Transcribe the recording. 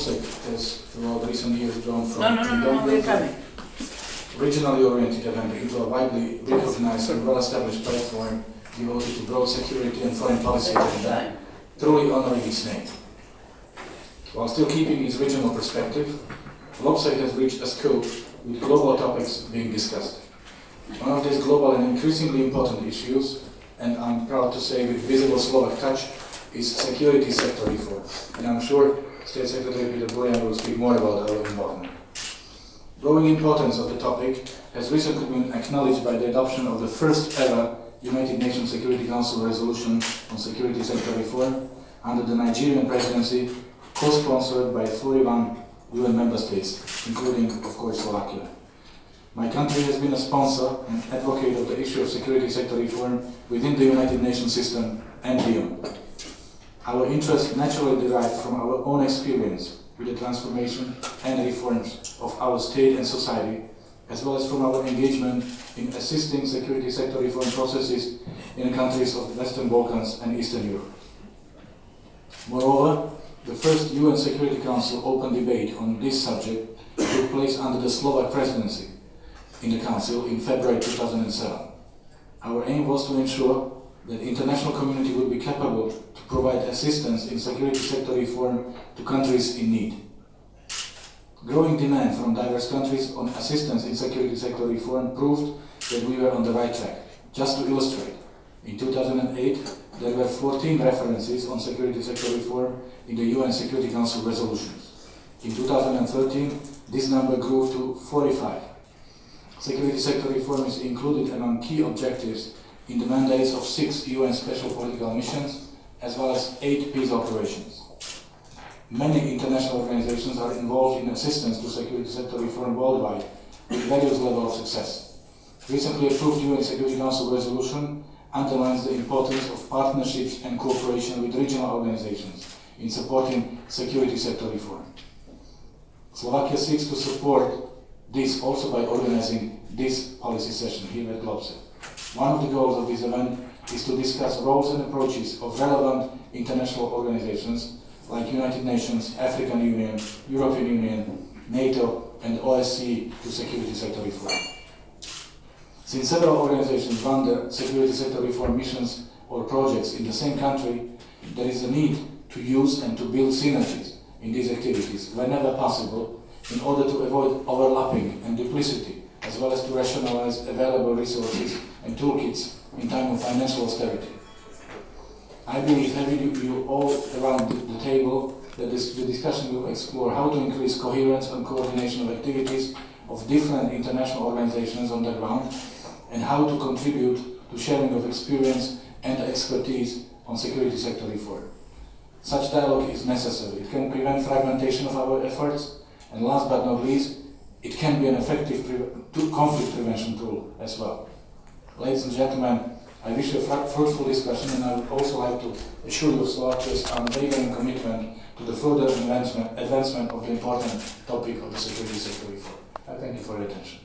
GLOBSEC has throughout recent years grown from we're coming. regionally oriented event into a widely recognized and well-established platform devoted to broad security and foreign policy agenda, truly honoring its name. While still keeping its regional perspective, GLOBSEC has reached a scope with global topics being discussed. One of these global and increasingly important issues, and I'm proud to say with visible Slovak touch, is security sector reform. And I'm sure State Secretary Peter Burian will speak more about our involvement. Growing importance of the topic has recently been acknowledged by the adoption of the first ever United Nations Security Council resolution on security sector reform under the Nigerian presidency, co-sponsored by 41 UN member states, including, of course, Slovakia. My country has been a sponsor and advocate of the issue of security sector reform within the United Nations system and beyond. Our interest naturally derived from our own experience with the transformation and reforms of our state and society, as well as from our engagement in assisting security sector reform processes in the countries of the Western Balkans and Eastern Europe. Moreover, the first UN Security Council open debate on this subject took place under the Slovak presidency in the Council in February 2007. Our aim was to ensure that the international community would be capable to provide assistance in security sector reform to countries in need. Growing demand from diverse countries on assistance in security sector reform proved that we were on the right track. Just to illustrate, in 2008 there were 14 references on security sector reform in the UN Security Council resolutions. In 2013, this number grew to 45. Security sector reform is included among key objectives in the mandates of 6 UN special political missions, as well as 8 peace operations. Many international organizations are involved in assistance to security sector reform worldwide with various levels of success. Recently approved UN Security Council resolution underlines the importance of partnerships and cooperation with regional organizations in supporting security sector reform. Slovakia seeks to support this also by organizing this policy session here at GLOBSEC. One of the goals of this event is to discuss roles and approaches of relevant international organizations like United Nations, African Union, European Union, NATO and OSCE to security sector reform. Since several organizations run their security sector reform missions or projects in the same country, there is a need to use and to build synergies in these activities whenever possible in order to avoid overlapping and duplicity, as well as to rationalize available resources and toolkits in time of financial austerity. I believe having you all around the table that the discussion will explore how to increase coherence and coordination of activities of different international organizations on the ground and how to contribute to sharing of experience and expertise on security sector reform. Such dialogue is necessary. It can prevent fragmentation of our efforts, and last but not least, it can be an effective conflict prevention tool as well. Ladies and gentlemen, I wish you a fruitful discussion, and I would also like to assure you of Slovakia's unwavering commitment to the further advancement of the important topic of the security sector reform. I thank you for your attention.